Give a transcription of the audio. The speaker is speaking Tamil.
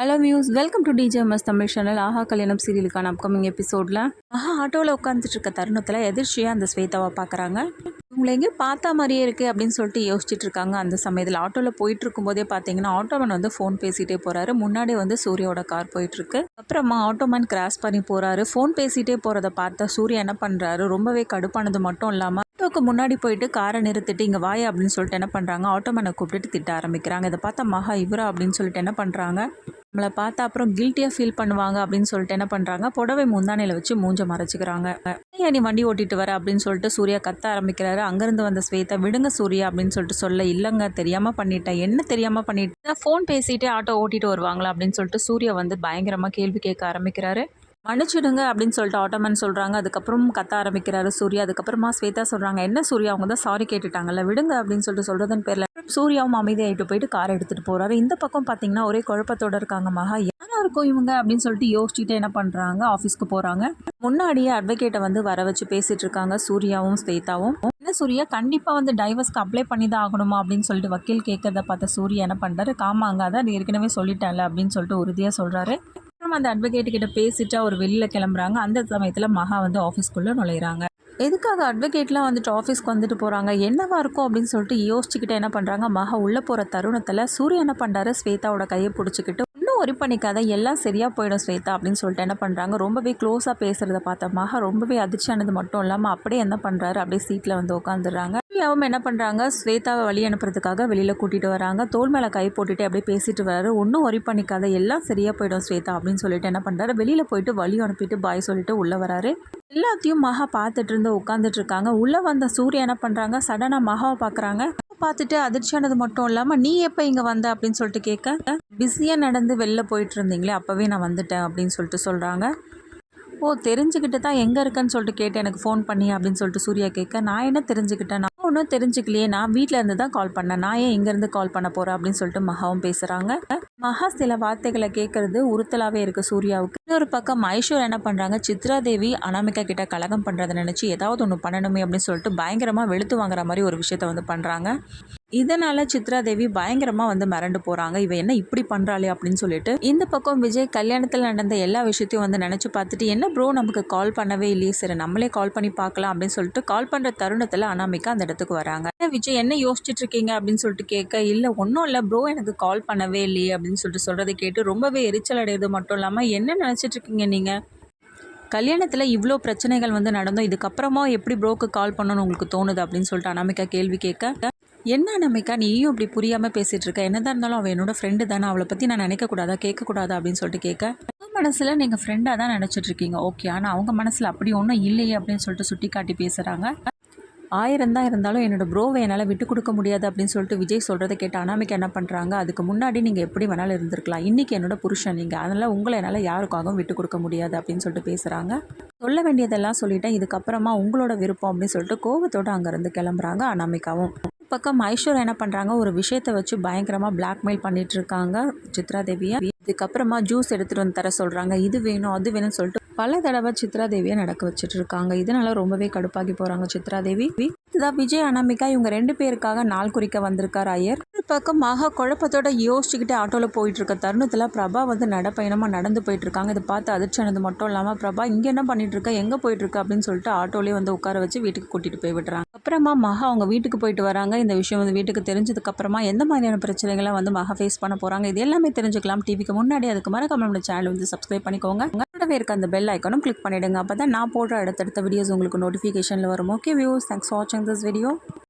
Hello views, welcome to DJMS Tamil channel. Aaha Kalyanam சீரியலுக்கான அப்கமிங் எபிசோடில் ஆட்டோவில் உட்காந்துட்டு இருக்க தருணத்தில் எதிர்ச்சியாக அந்த ஸ்வேதாவை பார்க்குறாங்க. இவங்களை எங்கேயும் பார்த்தா மாதிரியே இருக்குது அப்படின்னு சொல்லிட்டு யோசிச்சுட்டு இருக்காங்க. அந்த சமயத்தில் ஆட்டோவில் போயிட்டு இருக்கும்போதே பார்த்தீங்கன்னா ஆட்டோமேன் வந்து ஃபோன் பேசிகிட்டே போகிறாரு. முன்னாடி வந்து சூர்யாவோட கார் போயிட்டுருக்கு. அப்புறமா ஆட்டோமேன் கிராஸ் பண்ணி போகிறாரு. ஃபோன் பேசிகிட்டே போகிறத பார்த்தா சூர்யா என்ன பண்ணுறாரு, ரொம்பவே கடுப்பானது மட்டும் இல்லாமல் ஆட்டோக்கு முன்னாடி போயிட்டு காரை நிறுத்திட்டு இங்கே வாயா அப்படின்னு சொல்லிட்டு என்ன பண்ணுறாங்க, ஆட்டோமேனை கூப்பிட்டு திட்ட ஆரம்பிக்கிறாங்க. இதை பார்த்தா மகா இவரா அப்படின்னு சொல்லிட்டு என்ன பண்ணுறாங்க, நம்மளை பார்த்தா அப்புறம் கில்ட்டியாக ஃபீல் பண்ணுவாங்க அப்படின்னு சொல்லிட்டு என்ன பண்ணுறாங்க, புடவை முந்தானையில் வச்சு மூஞ்ச மறைச்சிக்கிறாங்க. ஏன் நீ வண்டி ஓட்டிட்டு வர அப்படின்னு சொல்லிட்டு சூர்யா கத்த ஆரம்பிக்கிறாரு. அங்கேருந்து வந்த ஸ்வேதா விடுங்க சூர்யா அப்படின்னு சொல்லிட்டு சொல்ல, இல்லைங்க தெரியாமல் பண்ணிட்டேன், என்ன தெரியாமல் பண்ணிட்டேன், ஃபோன் பேசிகிட்டே ஆட்டோ ஓட்டிட்டு வருவாங்களா அப்படின்னு சொல்லிட்டு சூர்யா வந்து பயங்கரமாக கேள்வி கேட்க ஆரம்பிக்கிறாரு. மன்னிச்சிடுங்க அப்படின்னு சொல்லிட்டு ஆட்டோமேன் சொல்கிறாங்க. அதுக்கப்புறம் கத்த ஆரம்பிக்கிறாரு சூர்யா. அதுக்கப்புறமா ஸ்வேதா சொல்கிறாங்க, என்ன சூர்யா அவங்க தான் சாரி கேட்டுட்டாங்கல்ல, விடுங்க அப்படின்னு சொல்லிட்டு சொல்கிறதன் பேரில் சூர்யாவும் அமைதியாகிட்டு போயிட்டு காரை எடுத்துகிட்டு போகிறாரு. இந்த பக்கம் பார்த்தீங்கன்னா ஒரே குழப்பத்தோடு இருக்காங்க மகா. யாராக இருக்கும் இவங்க அப்படின்னு சொல்லிட்டு யோசிச்சுட்டு என்ன பண்ணுறாங்க, ஆஃபீஸ்க்கு போகிறாங்க. முன்னாடியே அட்வொகேட்டை வந்து வர வச்சு பேசிகிட்டு இருக்காங்க சூர்யாவும் ஸ்வேதாவும். என்ன சூர்யா, கண்டிப்பாக வந்து டைவர்ஸ்க்கு அப்ளை பண்ணி தான் ஆகணுமா அப்படின்னு சொல்லிட்டு வக்கீல் கேட்கறத பார்த்த சூர்யா என்ன பண்ணுறாரு, காமாங்க அதான் ஏற்கனவே சொல்லிட்டேன்ல அப்படின்னு சொல்லிட்டு உறுதியாக சொல்கிறாரு. அப்புறம் அந்த அட்வொகேட் கிட்ட பேசிட்டு அவர் வெளியில் கிளம்புறாங்க. அந்த சமயத்தில் மகா வந்து ஆஃபீஸ்க்குள்ளே நுழையிறாங்க. எதுக்காக அட்வொகேட்லாம் வந்துட்டு ஆஃபீஸ்க்கு வந்துட்டு போகிறாங்க, என்னவா இருக்கும் அப்படின்னு சொல்லிட்டு யோசிச்சுக்கிட்டு என்ன பண்ணுறாங்க, மகா உள்ளே போகிற தருணத்தில் சூர்யா என்ன பண்ணுறாரு, ஸ்வேதாவோட கையை பிடிச்சிக்கிட்டு இன்னும் ஒரி பண்ணிக்காத, எல்லாம் சரியாக போயிடும் ஸ்வேதா அப்படின்னு சொல்லிட்டு என்ன பண்ணுறாங்க, ரொம்பவே க்ளோஸாக பேசுகிறத பார்த்த மகா ரொம்பவே அதிர்ச்சியானது மட்டும் இல்லாமல் அப்படியே என்ன பண்ணுறாரு, அப்படியே சீட்டில் வந்து உட்காந்துடுறாங்க. சூர்யாவும் என்ன பண்ணுறாங்க, ஸ்வேதாவை வழி அனுப்புறதுக்காக வெளியில் கூட்டிகிட்டு வராங்க. தோல் மேலே கை போட்டுட்டு அப்படியே பேசிட்டு வராரு. ஒன்றும் ஒரி பண்ணிக்காத, எல்லாம் சரியாக போயிடும் ஸ்வேதா அப்படின்னு சொல்லிட்டு என்ன பண்ணுறாரு, வெளியில் போயிட்டு வழி அனுப்பிட்டு பாய் சொல்லிட்டு உள்ளே வராரு. எல்லாத்தையும் மகா பார்த்துட்டு இருந்து உட்காந்துட்டு இருக்காங்க. உள்ளே வந்த சூர்யா என்ன பண்ணுறாங்க, சடனாக மகாவை பார்க்குறாங்க. பார்த்துட்டு அதிர்ச்சியானது மட்டும் இல்லாமல், நீ எப்போ இங்கே வந்த அப்படின்னு சொல்லிட்டு கேட்க, பிஸியாக நடந்து வெளில போயிட்டு இருந்தீங்களே அப்போவே நான் வந்துட்டேன் அப்படின்னு சொல்லிட்டு சொல்கிறாங்க. ஓ, தெரிஞ்சுக்கிட்டு தான் எங்கே இருக்கேன்னு சொல்லிட்டு கேட்டு எனக்கு ஃபோன் பண்ணி அப்படின்னு சொல்லிட்டு சூர்யா கேட்க, நான் என்ன தெரிஞ்சுக்கிட்டேன், நான் ஒன்றும் தெரிஞ்சுக்கலையே, நான் வீட்டில் இருந்து தான் கால் பண்ணேன், நான் ஏன் இங்கேருந்து கால் பண்ண போகிறேன் அப்படின்னு சொல்லிட்டு மகாவும் பேசுகிறாங்க. மகா சில வார்த்தைகளை கேட்கறது உறுத்தலாகவே இருக்குது சூர்யாவுக்கு. இன்னொரு பக்கம் ஐஸ்வர் என்ன பண்ணுறாங்க, சித்ரா தேவி அனாமிகா கிட்ட கலகம் பண்ணுறதை நினச்சி ஏதாவது ஒன்று பண்ணணுமே அப்படின்னு சொல்லிட்டு பயங்கரமாக வெளுத்து வாங்குற மாதிரி ஒரு விஷயத்த வந்து பண்ணுறாங்க. இதனால் சித்ரா தேவி பயங்கரமாக வந்து மிரண்டு போகிறாங்க. இவ என்ன இப்படி பண்ணுறாளே அப்படின்னு சொல்லிட்டு. இந்த பக்கம் விஜய் கல்யாணத்தில் நடந்த எல்லா விஷயத்தையும் வந்து நினச்சி பார்த்துட்டு, என்ன ப்ரோ நமக்கு கால் பண்ணவே இல்லையே, சரி நம்மளே கால் பண்ணி பார்க்கலாம் அப்படின்னு சொல்லிட்டு கால் பண்ணுற தருணத்தில் அனாமிகா அந்த இடத்துக்கு வராங்க. விஜய் என்ன யோசிச்சுட்டு இருக்கீங்க அப்படின்னு சொல்லிட்டு கேட்க, இல்லை ஒன்றும் இல்லை ப்ரோ, எனக்கு கால் பண்ணவே இல்லையே அப்படின்னு சொல்லிட்டு சொல்கிறத கேட்டு ரொம்பவே எரிச்சல் அடைகிறது மட்டும் இல்லாமல், என்ன நினச்சிட்டு இருக்கீங்க நீங்கள், கல்யாணத்தில் இவ்வளோ பிரச்சனைகள் வந்து நடந்தோம், இதுக்கப்புறமா எப்படி ப்ரோக்கு கால் பண்ணணும்னு உங்களுக்கு தோணுது அப்படின்னு சொல்லிட்டு அனாமிகா கேள்வி கேட்க, என்ன அனாமிகா நீயும் இப்படி புரியாமல் பேசிகிட்டு இருக்க, என்னதான் இருந்தாலும் அவள் என்னோட ஃப்ரெண்டு தானே, அவளை பற்றி நான் நினைக்கக்கூடாதா கேட்கக்கூடாதா அப்படின்னு சொல்லிட்டு கேட்க, உங்கள் மனசில் நீங்கள் ஃப்ரெண்டாக தான் நினச்சிட்டு இருக்கீங்க ஓகே, ஆனால் அவங்க மனசில் அப்படி ஒன்றும் இல்லையே அப்படின்னு சொல்லிட்டு சுட்டி காட்டி பேசுகிறாங்க. 1000 தான் இருந்தாலும் என்னோட ப்ரோவை என்னால் விட்டு கொடுக்க முடியாது அப்படின்னு சொல்லிட்டு விஜய் சொல்கிறத கேட்டு அனாமிகா என்ன பண்ணுறாங்க, அதுக்கு முன்னாடி நீங்கள் எப்படி வேணாலும் இருந்திருக்கலாம், இன்றைக்கி என்னோட புருஷன் நீங்கள், அதனால் உங்களை என்னால் யாருக்காகவும் விட்டு கொடுக்க முடியாது அப்படின்னு சொல்லிட்டு பேசுகிறாங்க. சொல்ல வேண்டியதெல்லாம் சொல்லிட்டேன், இதுக்கப்புறமா உங்களோட விருப்பம் அப்படின்னு சொல்லிட்டு கோவத்தோடு அங்கேருந்து கிளம்புறாங்க அனாமிகாவும். பக்கம் ஐஸ்வர் என்ன பண்ணுறாங்க, ஒரு விஷயத்தை வச்சு பயங்கரமாக பிளாக்மெயில் பண்ணிட்டு இருக்காங்க சித்ரா தேவியை. இதுக்கப்புறமா ஜூஸ் எடுத்துகிட்டு வந்து தர சொல்கிறாங்க. இது வேணும் அது வேணும்னு சொல்லிட்டு பல தடவை சித்ரா தேவியை நடக்க வச்சுட்டு இருக்காங்க. இதனால ரொம்பவே கடுப்பாகி போகிறாங்க சித்ரா தேவி. இதுதான் விஜய் அனாமிகா இவங்க 2 பேருக்காக நாள் குறிக்க வந்திருக்கார் ஐயர். ஒரு பக்கம் மகா குழப்பத்தோட யோசிச்சுக்கிட்டு ஆட்டோவில் போயிட்டு இருக்க தருணத்தில் பிரபா வந்து நடப்பயணமாக நடந்து போயிட்டு இருக்காங்க. இதை பார்த்து அதிர்ச்சியானது மட்டும் இல்லாமல், பிரபா இங்கே என்ன பண்ணிட்டு இருக்க, எங்கே போயிட்டு இருக்க அப்படின்னு சொல்லிட்டு ஆட்டோலேயே வந்து உட்கார வச்சு வீட்டுக்கு கூட்டிகிட்டு போய் விடுறாங்க. அப்புறமா மகா அவங்க வீட்டுக்கு போயிட்டு வராங்க. இந்த விஷயம் வந்து வீட்டுக்கு தெரிஞ்சதுக்கு அப்புறமா எந்த மாதிரியான பிரச்சனைகளை வந்து மகா ஃபேஸ் பண்ண போகிறாங்க, இது எல்லாமே தெரிஞ்சுக்கலாம் டிவிக்கு முன்னாடி. அதுக்கு மறக்காம நம்மளோட சேனல் வந்து சப்ஸ்கிரைப் பண்ணிக்கோங்க. உங்களோட இருக்க அந்த பெல் ஐக்கானும் கிளிக் பண்ணிவிடுங்க. அப்போ தான் நான் போடுற அடுத்தடுத்த வீடியோஸ் உங்களுக்கு நோட்டிஃபிகேஷனில் வரும். ஓகே வியூஸ், தேங்க்ஸ் ஃபார் வாட்சிங் திஸ் வீடியோ.